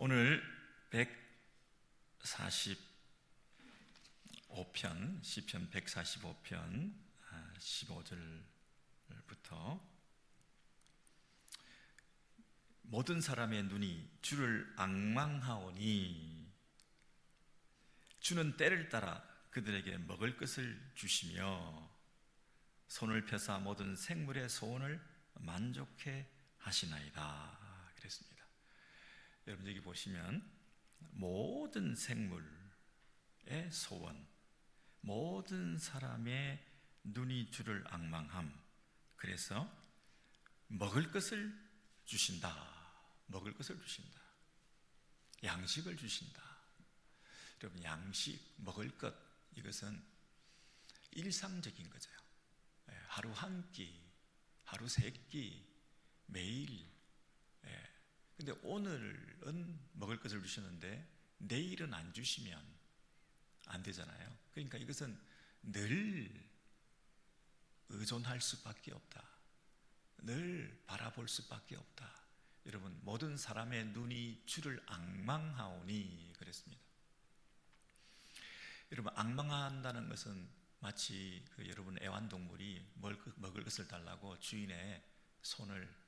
오늘 145편 시편 145편 15절부터 모든 사람의 눈이 주를 앙망하오니 주는 때를 따라 그들에게 먹을 것을 주시며 손을 펴사 모든 생물의 소원을 만족해 하시나이다 그랬습니다. 여러분 여기 보시면 모든 생물의 소원, 모든 사람의 눈이 주를 앙망함, 그래서 먹을 것을 주신다. 먹을 것을 주신다. 양식을 주신다. 여러분 양식, 먹을 것, 이것은 일상적인 거죠. 하루 한 끼, 하루 세 끼, 매일. 근데 오늘은 먹을 것을 주시는데 내일은 안 주시면 안 되잖아요. 그러니까 이것은 늘 의존할 수밖에 없다. 늘 바라볼 수밖에 없다. 여러분 모든 사람의 눈이 주를 앙망하오니 그랬습니다. 여러분 앙망한다는 것은 마치 여러분 애완동물이 먹을 것을 달라고 주인의 손을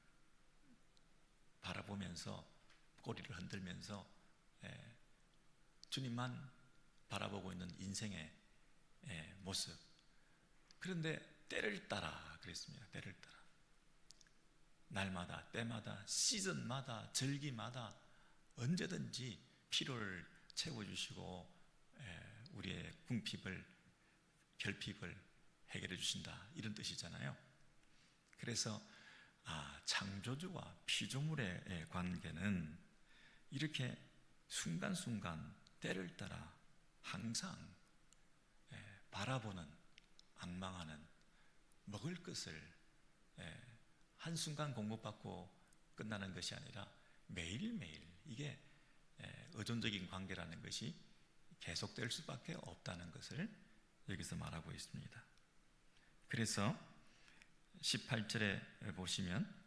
바라보면서 꼬리를 흔들면서 주님만 바라보고 있는 인생의 모습. 그런데 때를 따라 그랬습니다. 때를 따라 날마다 때마다 시즌마다 절기마다 언제든지 필요를 채워주시고 우리의 궁핍을 결핍을 해결해 주신다 이런 뜻이잖아요. 그래서 창조주와 피조물의 관계는 이렇게 순간순간 때를 따라 항상 바라보는, 앙망하는 먹을 것을 한순간 공급받고 끝나는 것이 아니라 매일매일 이게 의존적인 관계라는 것이 계속될 수밖에 없다는 것을 여기서 말하고 있습니다. 그래서 18절에 보시면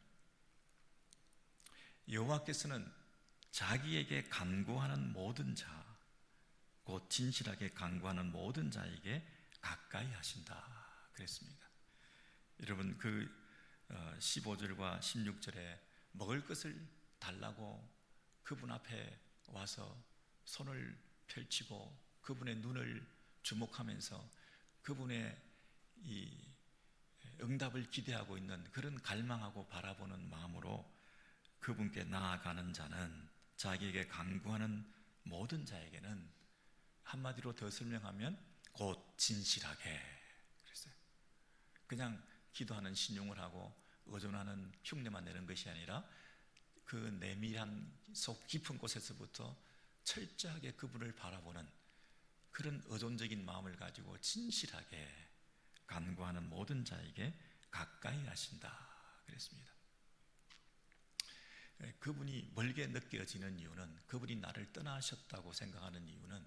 여호와께서는 자기에게 간구하는 모든 자, 곧 진실하게 간구하는 모든 자에게 가까이 하신다 그랬습니다. 여러분 15절과 16절에 먹을 것을 달라고 그분 앞에 와서 손을 펼치고 그분의 눈을 주목하면서 그분의 이 응답을 기대하고 있는 그런 갈망하고 바라보는 마음으로 그분께 나아가는 자는, 자기에게 간구하는 모든 자에게는 한마디로 더 설명하면 곧 진실하게 그랬어요. 그냥 기도하는 신용을 하고 의존하는 흉내만 내는 것이 아니라 그 내밀한 속 깊은 곳에서부터 철저하게 그분을 바라보는 그런 의존적인 마음을 가지고 진실하게 간구하는 모든 자에게 가까이 하신다 그랬습니다. 그분이 멀게 느껴지는 이유는, 그분이 나를 떠나셨다고 생각하는 이유는,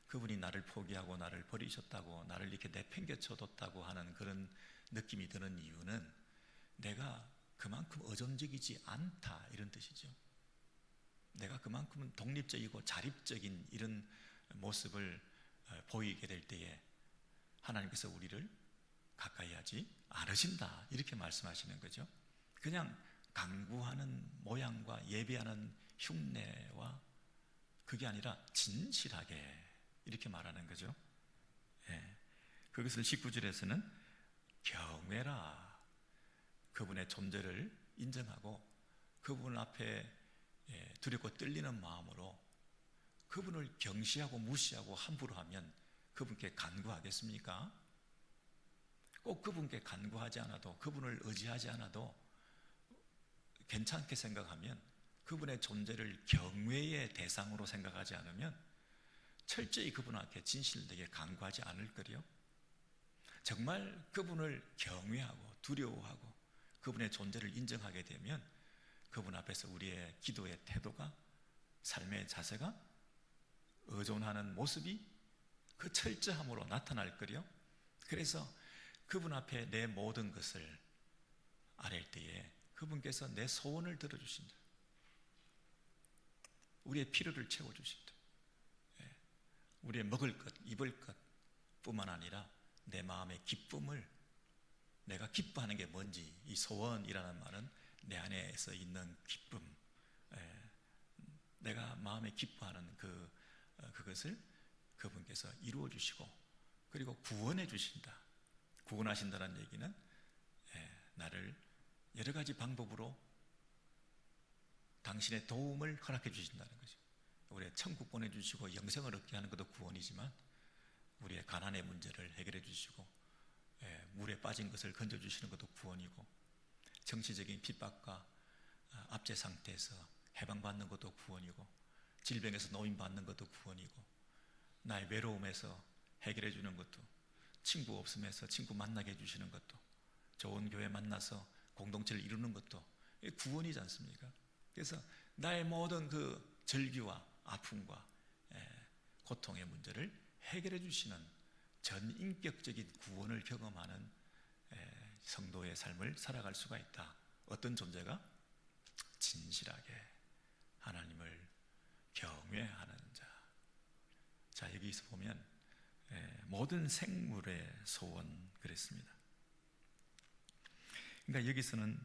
그분이 나를 포기하고 나를 버리셨다고, 나를 이렇게 내팽개쳐뒀다고 하는 그런 느낌이 드는 이유는 내가 그만큼 의존적이지 않다 이런 뜻이죠. 내가 그만큼은 독립적이고 자립적인 이런 모습을 보이게 될 때에 하나님께서 우리를 가까이 하지 않으신다 이렇게 말씀하시는 거죠. 그냥 간구하는 모양과 예배하는 흉내와 그게 아니라 진실하게 이렇게 말하는 거죠. 그것을 19절에서는 경외라, 그분의 존재를 인정하고 그분 앞에 두렵고 떨리는 마음으로 그분을 경시하고 무시하고 함부로 하면 그분께 간구하겠습니까? 꼭 그분께 간구하지 않아도, 그분을 의지하지 않아도 괜찮게 생각하면, 그분의 존재를 경외의 대상으로 생각하지 않으면 철저히 그분 앞에 진실되게 간구하지 않을 거요. 정말 그분을 경외하고 두려워하고 그분의 존재를 인정하게 되면 그분 앞에서 우리의 기도의 태도가, 삶의 자세가, 의존하는 모습이 그 철저함으로 나타날 거요. 그래서 그분 앞에 내 모든 것을 아랠 때에 그분께서 내 소원을 들어주신다. 우리의 필요를 채워주신다. 우리의 먹을 것, 입을 것 뿐만 아니라 내 마음의 기쁨을, 내가 기뻐하는 게 뭔지, 이 소원이라는 말은 내 안에서 있는 기쁨, 내가 마음에 기뻐하는 그것을 그분께서 이루어 주시고, 그리고 구원해 주신다. 구원하신다는 얘기는 나를 여러 가지 방법으로 당신의 도움을 허락해 주신다는 거죠. 우리의 천국 보내주시고 영생을 얻게 하는 것도 구원이지만, 우리의 가난의 문제를 해결해 주시고 물에 빠진 것을 건져주시는 것도 구원이고, 정치적인 핍박과 압제 상태에서 해방받는 것도 구원이고, 질병에서 노인받는 것도 구원이고, 나의 외로움에서 해결해 주는 것도, 친구 없음에서 친구 만나게 해주시는 것도, 좋은 교회 만나서 공동체를 이루는 것도 구원이지 않습니까? 그래서 나의 모든 그 절규와 아픔과 고통의 문제를 해결해 주시는 전인격적인 구원을 경험하는 성도의 삶을 살아갈 수가 있다. 어떤 존재가? 진실하게 하나님을 경외하는 자. 자, 여기서 보면 모든 생물의 소원 그랬습니다. 그러니까 여기서는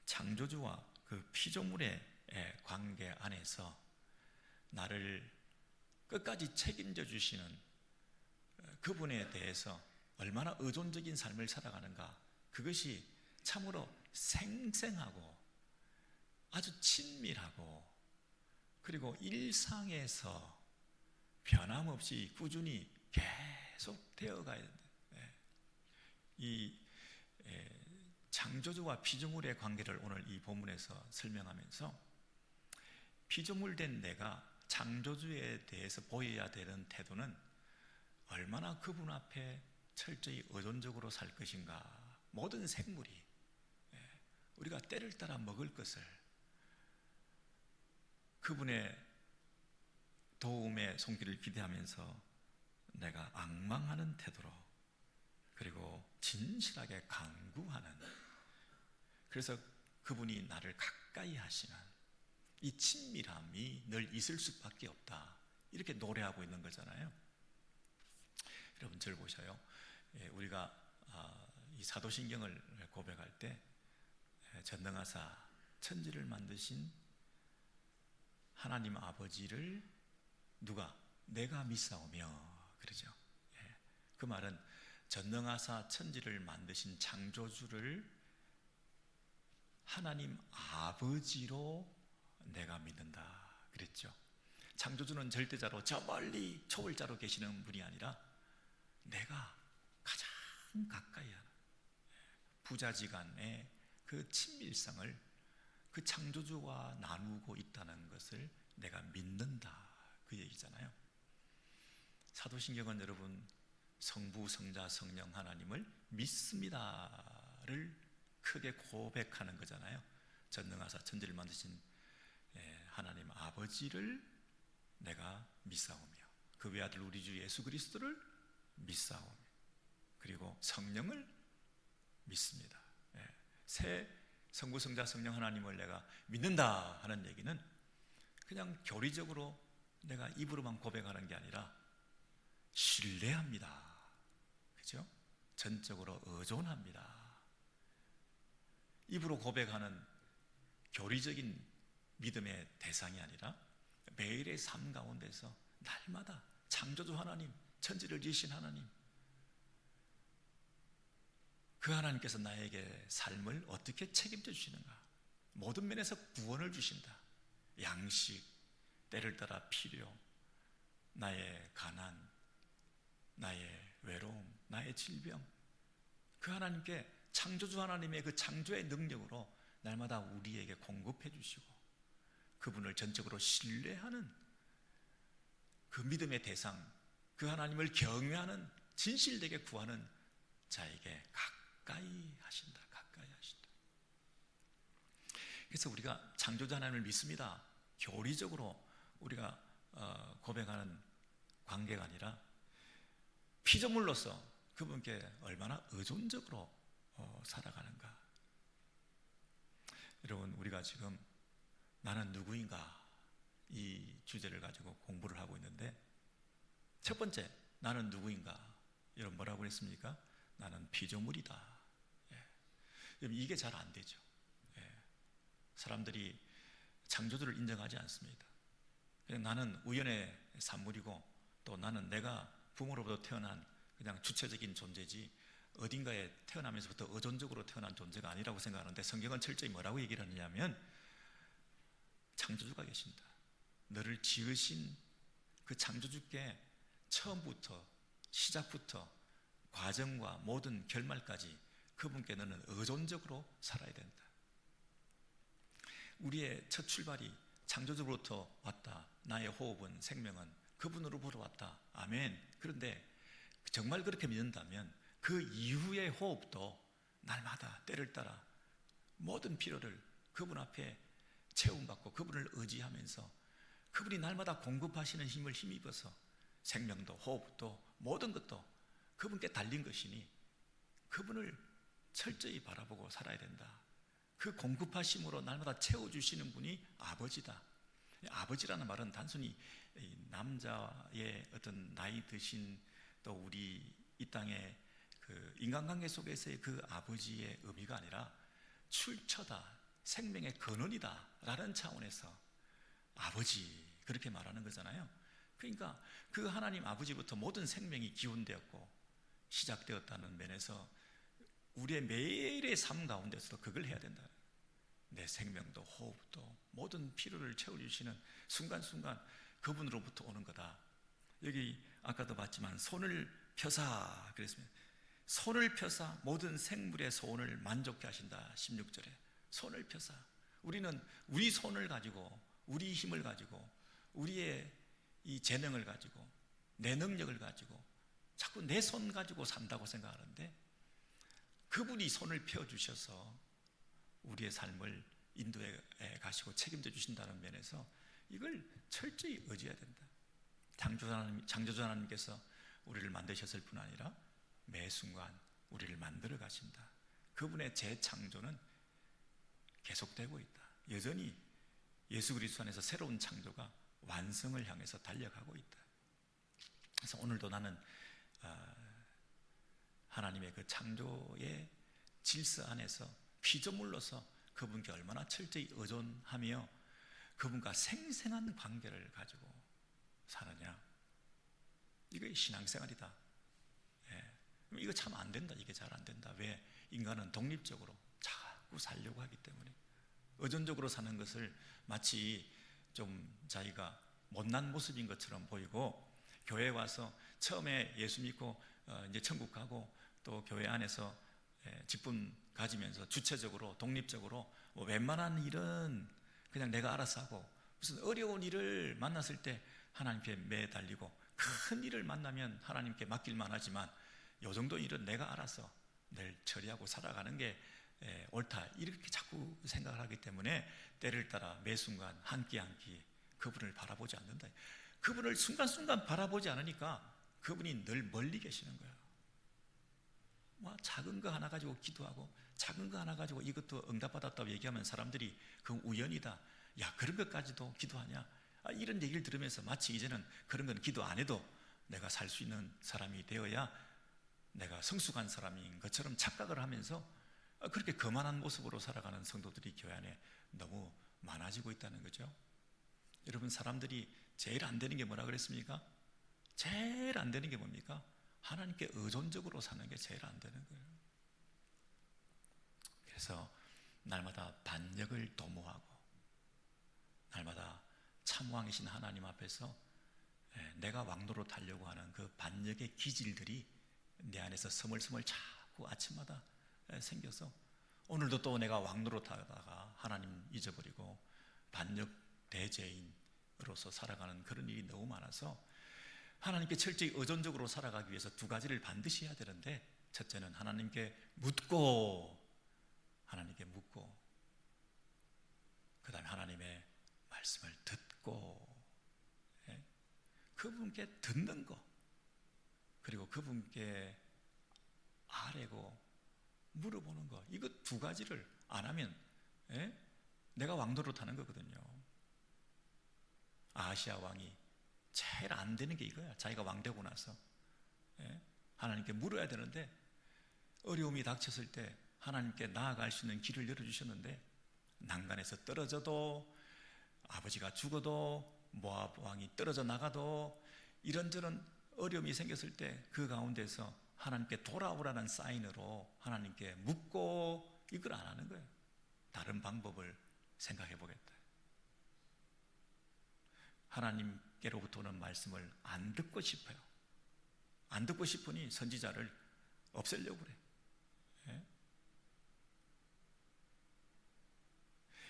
창조주와 그 피조물의 관계 안에서 나를 끝까지 책임져 주시는 그분에 대해서 얼마나 의존적인 삶을 살아가는가, 그것이 참으로 생생하고 아주 친밀하고, 그리고 일상에서 변함없이 꾸준히 계속 되어가야 된다. 이 창조주와 피조물의 관계를 오늘 이 본문에서 설명하면서, 피조물된 내가 창조주에 대해서 보여야 되는 태도는 얼마나 그분 앞에 철저히 의존적으로 살 것인가. 모든 생물이 우리가 때를 따라 먹을 것을 그분의 도움의 손길을 기대하면서 내가 앙망하는 태도로, 그리고 진실하게 간구하는, 그래서 그분이 나를 가까이 하시는 이 친밀함이 늘 있을 수밖에 없다, 이렇게 노래하고 있는 거잖아요. 여러분, 절 보셔요. 우리가 이 사도신경을 고백할 때 전능하사 천지를 만드신 하나님 아버지를 누가? 내가 믿사오며, 그러죠. 그 말은 전능하사 천지를 만드신 창조주를 하나님 아버지로 내가 믿는다 그랬죠. 창조주는 절대자로 저 멀리 초월자로 계시는 분이 아니라 내가 가장 가까이 하는 부자지간의 그 친밀성을 그 창조주와 나누고 있다는 것을 내가 믿는다, 그 얘기잖아요. 사도신경은 여러분 성부, 성자, 성령 하나님을 믿습니다를 크게 고백하는 거잖아요. 전능하사 천지를 만드신 하나님 아버지를 내가 믿사오며, 그 외아들 우리 주 예수 그리스도를 믿사오며, 그리고 성령을 믿습니다. 새 성부, 성자, 성령 하나님을 내가 믿는다 하는 얘기는 그냥 교리적으로 내가 입으로만 고백하는 게 아니라 신뢰합니다. 그죠? 전적으로 의존합니다. 입으로 고백하는 교리적인 믿음의 대상이 아니라 매일의 삶 가운데서 날마다 창조주 하나님, 천지를 지으신 하나님, 그 하나님께서 나에게 삶을 어떻게 책임져 주시는가, 모든 면에서 구원을 주신다. 양식, 때를 따라 필요, 나의 가난, 나의 외로움, 나의 질병, 그 하나님께 창조주 하나님의 그 창조의 능력으로 날마다 우리에게 공급해 주시고, 그분을 전적으로 신뢰하는 그 믿음의 대상, 그 하나님을 경외하는, 진실되게 구하는 자에게 가까이 하신다. 가까이 하신다. 그래서 우리가 창조주 하나님을 믿습니다, 교리적으로 우리가 고백하는 관계가 아니라 피조물로서 그분께 얼마나 의존적으로 살아가는가. 여러분, 우리가 지금 나는 누구인가, 이 주제를 가지고 공부를 하고 있는데, 첫 번째, 나는 누구인가? 여러분 뭐라고 했습니까? 나는 피조물이다. 이게 잘 안 되죠. 사람들이 창조주를 인정하지 않습니다. 그냥 나는 우연의 산물이고, 또 나는 내가 부모로부터 태어난 그냥 주체적인 존재지 어딘가에 태어나면서부터 의존적으로 태어난 존재가 아니라고 생각하는데, 성경은 철저히 뭐라고 얘기를 하느냐면 창조주가 계신다. 너를 지으신 그 창조주께 처음부터 시작부터 과정과 모든 결말까지 그분께 너는 의존적으로 살아야 된다. 우리의 첫 출발이 창조주로부터 왔다. 나의 호흡은, 생명은 그분으로부터 왔다. 아멘. 그런데 정말 그렇게 믿는다면 그 이후의 호흡도 날마다 때를 따라 모든 필요를 그분 앞에 채움받고 그분을 의지하면서 그분이 날마다 공급하시는 힘을 힘입어서 생명도 호흡도 모든 것도 그분께 달린 것이니 그분을 철저히 바라보고 살아야 된다. 그 공급하심으로 날마다 채워주시는 분이 아버지다. 아버지라는 말은 단순히 남자의 어떤 나이 드신, 또 우리 이 땅의 그 인간관계 속에서의 그 아버지의 의미가 아니라 출처다, 생명의 근원이다 라는 차원에서 아버지, 그렇게 말하는 거잖아요. 그러니까 그 하나님 아버지부터 모든 생명이 기원되었고 시작되었다는 면에서 우리의 매일의 삶 가운데서도 그걸 해야 된다. 내 생명도 호흡도 모든 필요를 채워주시는 순간순간 그분으로부터 오는 거다. 여기 아까도 봤지만 손을 펴사 그랬습니다. 손을 펴사 모든 생물의 소원을 만족케 하신다. 16절에 손을 펴사. 우리는 우리 손을 가지고, 우리 힘을 가지고, 우리의 이 재능을 가지고, 내 능력을 가지고 자꾸 내 손 가지고 산다고 생각하는데, 그분이 손을 펴주셔서 우리의 삶을 인도해 가시고 책임져 주신다는 면에서 이걸 철저히 의지해야 된다. 창조주 하나님께서 우리를 만드셨을 뿐 아니라 매 순간 우리를 만들어 가신다. 그분의 재창조는 계속되고 있다. 여전히 예수 그리스도 안에서 새로운 창조가 완성을 향해서 달려가고 있다. 그래서 오늘도 나는 하나님의 그 창조의 질서 안에서 피조물로서 그분께 얼마나 철저히 의존하며 그분과 생생한 관계를 가지고 사느냐. 이게 신앙생활이다. 이거 참 안 된다. 이게 잘 안 된다. 왜? 인간은 독립적으로 자꾸 살려고 하기 때문에 의존적으로 사는 것을 마치 좀 자기가 못난 모습인 것처럼 보이고, 교회에 와서 처음에 예수 믿고 이제 천국 가고 또 교회 안에서 직분 가지면서 주체적으로 독립적으로 뭐 웬만한 일은 그냥 내가 알아서 하고, 무슨 어려운 일을 만났을 때 하나님께 매달리고, 큰 일을 만나면 하나님께 맡길만 하지만 요 정도 일은 내가 알아서 늘 처리하고 살아가는 게 옳다, 이렇게 자꾸 생각을 하기 때문에 때를 따라 매 순간 한 끼 한 끼 그분을 바라보지 않는다. 그분을 순간순간 바라보지 않으니까 그분이 늘 멀리 계시는 거예요. 뭐 작은 거 하나 가지고 기도하고 작은 거 하나 가지고 이것도 응답받았다고 얘기하면 사람들이 그건 우연이다. 야, 그런 것까지도 기도하냐? 이런 얘기를 들으면서 마치 이제는 그런 건 기도 안 해도 내가 살 수 있는 사람이 되어야 내가 성숙한 사람인 것처럼 착각을 하면서 그렇게 거만한 모습으로 살아가는 성도들이 교회 안에 너무 많아지고 있다는 거죠. 여러분, 사람들이 제일 안 되는 게 뭐라 그랬습니까? 제일 안 되는 게 뭡니까? 하나님께 의존적으로 사는 게 제일 안 되는 거예요. 그래서 날마다 반역을 도모하고 날마다 참왕이신 하나님 앞에서 내가 왕노로 타려고 하는 그 반역의 기질들이 내 안에서 스멀스멀 자꾸 아침마다 생겨서 오늘도 또 내가 왕노로 타다가 하나님 잊어버리고 반역 대죄인으로서 살아가는 그런 일이 너무 많아서 하나님께 철저히 의존적으로 살아가기 위해서 두 가지를 반드시 해야 되는데, 첫째는 하나님께 묻고 그 다음에 하나님의 말씀을 듣고 그분께 듣는 거, 그리고 그분께 아뢰고 물어보는 거, 이거 두 가지를 안 하면 내가 왕도로 타는 거거든요. 아하시아 왕이 제일 안 되는 게 이거야. 자기가 왕 되고 나서 하나님께 물어야 되는데, 어려움이 닥쳤을 때 하나님께 나아갈 수 있는 길을 열어주셨는데, 난간에서 떨어져도, 아버지가 죽어도, 모압 왕이 떨어져 나가도, 이런저런 어려움이 생겼을 때 그 가운데서 하나님께 돌아오라는 사인으로 하나님께 묻고, 이걸 안 하는 거예요. 다른 방법을 생각해 보겠다. 하나님께로부터 오는 말씀을 안 듣고 싶어요. 안 듣고 싶으니 선지자를 없애려고 그래.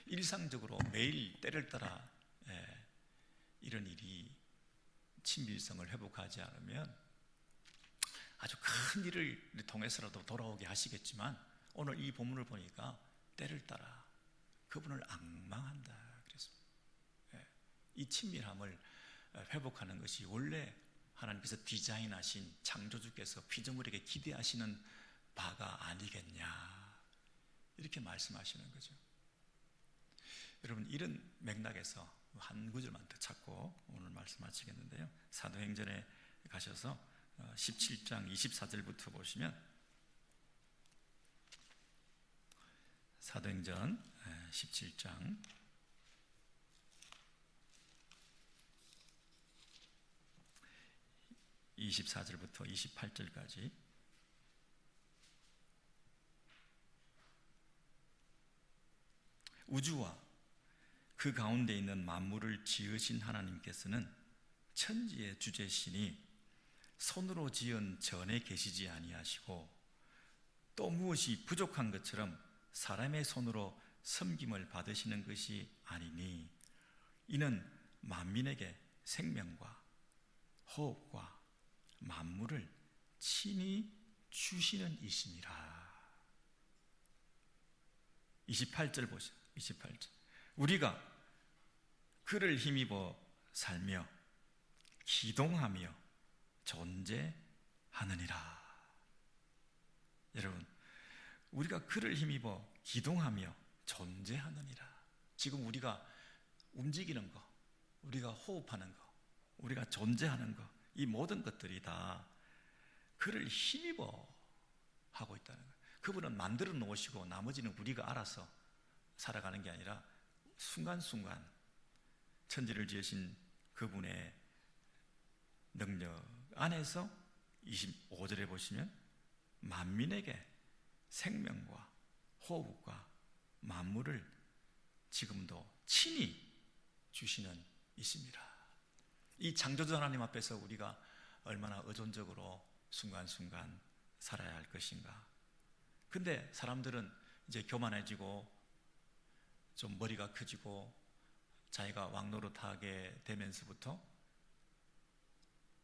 일상적으로 매일 때를 따라 이런 일이 친밀성을 회복하지 않으면 아주 큰 일을 통해서라도 돌아오게 하시겠지만, 오늘 이 본문을 보니까 때를 따라 그분을 앙망한다 그랬습니다. 이 친밀함을 회복하는 것이 원래 하나님께서 디자인하신, 창조주께서 피조물에게 기대하시는 바가 아니겠냐, 이렇게 말씀하시는 거죠. 여러분, 이런 맥락에서 한 구절만 더 찾고 오늘 말씀 마치겠는데요, 사도행전에 가셔서 17장 24절부터 보시면, 사도행전 17장 24절부터 28절까지, 우주와 그 가운데 있는 만물을 지으신 하나님께서는 천지의 주제시니 손으로 지은 전에 계시지 아니하시고, 또 무엇이 부족한 것처럼 사람의 손으로 섬김을 받으시는 것이 아니니, 이는 만민에게 생명과 호흡과 만물을 친히 주시는 이시니라. 28절 보세요. 28절. 우리가 그를 힘입어 살며 기동하며 존재하느니라. 여러분, 우리가 그를 힘입어 기동하며 존재하느니라. 지금 우리가 움직이는 거, 우리가 호흡하는 거, 우리가 존재하는 거, 이 모든 것들이 다 그를 힘입어 하고 있다는 거예요. 그분은 만들어 놓으시고 나머지는 우리가 알아서 살아가는 게 아니라 순간순간 천지를 지으신 그분의 능력 안에서 25절에 보시면 만민에게 생명과 호흡과 만물을 지금도 친히 주시는 이십니다. 이 창조주 하나님 앞에서 우리가 얼마나 의존적으로 순간순간 살아야 할 것인가. 근데 사람들은 이제 교만해지고 좀 머리가 커지고 자기가 왕노릇하게 되면서부터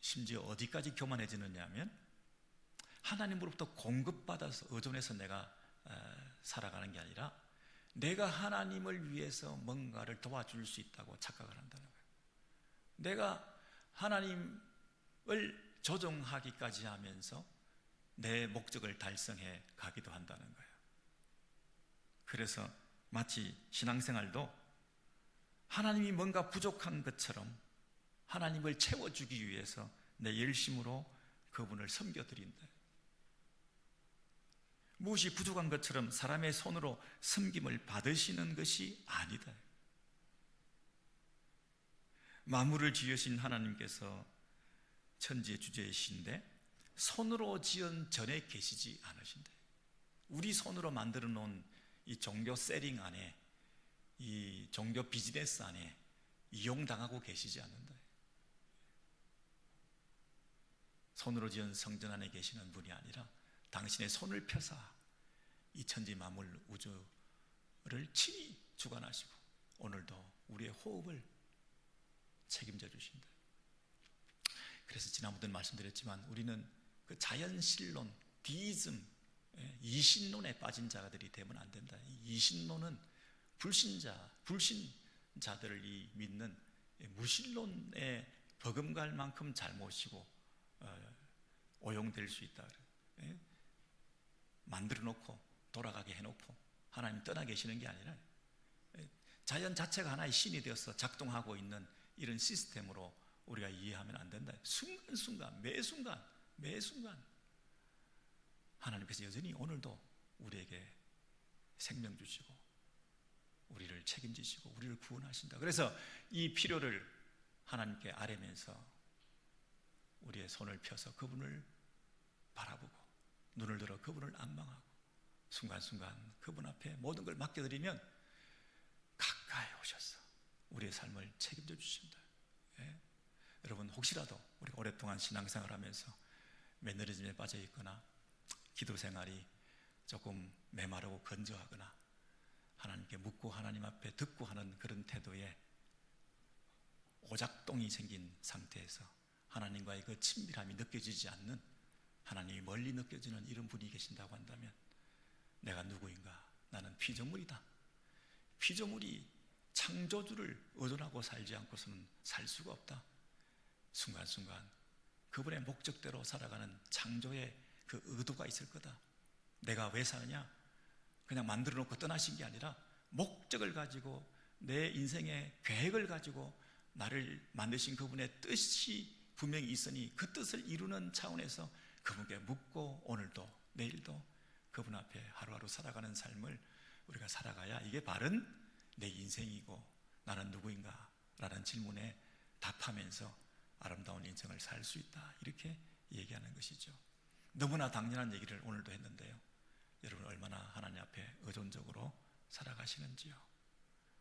심지어 어디까지 교만해지느냐 하면, 하나님으로부터 공급받아서 의존해서 내가 살아가는 게 아니라 내가 하나님을 위해서 뭔가를 도와줄 수 있다고 착각을 한다는 거예요. 내가 하나님을 조종하기까지 하면서 내 목적을 달성해 가기도 한다는 거예요. 그래서 마치 신앙생활도 하나님이 뭔가 부족한 것처럼 하나님을 채워주기 위해서 내 열심으로 그분을 섬겨드린다. 무엇이 부족한 것처럼 사람의 손으로 섬김을 받으시는 것이 아니다. 만물을 지으신 하나님께서 천지의 주제이신데 손으로 지은 전에 계시지 않으신다. 우리 손으로 만들어 놓은 이 종교 세팅 안에, 이 종교 비즈니스 안에 이용당하고 계시지 않는다. 손으로 지은 성전 안에 계시는 분이 아니라 당신의 손을 펴사 이 천지 만물 우주를 친히 주관하시고 오늘도 우리의 호흡을 책임져 주신다. 그래서 지난번에 말씀드렸지만 우리는 그 자연신론, 디이즘, 이신론에 빠진 자들이 되면 안 된다. 이신론은 불신자들을 믿는 무신론에 버금갈 만큼 잘못이고 오용될 수 있다. 만들어 놓고 돌아가게 해놓고 하나님 떠나 계시는 게 아니라 자연 자체가 하나의 신이 되어서 작동하고 있는 이런 시스템으로 우리가 이해하면 안 된다. 순간순간, 매순간 하나님께서 여전히 오늘도 우리에게 생명 주시고 우리를 책임지시고 우리를 구원하신다. 그래서 이 필요를 하나님께 아뢰면서 우리의 손을 펴서 그분을 바라보고 눈을 들어 그분을 안망하고 순간순간 그분 앞에 모든 걸 맡겨드리면 가까이 오셔서 우리의 삶을 책임져 주십니다. 예? 여러분, 혹시라도 우리가 오랫동안 신앙생활 하면서 매너리즘에 빠져 있거나 기도 생활이 조금 메마르고 건조하거나 하나님께 묻고 하나님 앞에 듣고 하는 그런 태도에 오작동이 생긴 상태에서 하나님과의 그 친밀함이 느껴지지 않는, 하나님이 멀리 느껴지는 이런 분이 계신다고 한다면 내가 누구인가? 나는 피조물이다. 피조물이 창조주를 의존하고 살지 않고서는 살 수가 없다. 순간순간 그분의 목적대로 살아가는 창조의 그 의도가 있을 거다. 내가 왜 사느냐? 그냥 만들어 놓고 떠나신 게 아니라 목적을 가지고 내 인생의 계획을 가지고 나를 만드신 그분의 뜻이 분명히 있으니 그 뜻을 이루는 차원에서 그분께 묻고 오늘도 내일도 그분 앞에 하루하루 살아가는 삶을 우리가 살아가야 이게 바른 내 인생이고 나는 누구인가? 라는 질문에 답하면서 아름다운 인생을 살 수 있다. 이렇게 얘기하는 것이죠. 너무나 당연한 얘기를 오늘도 했는데요. 여러분 얼마나 하나님 앞에 의존적으로 살아가시는지요.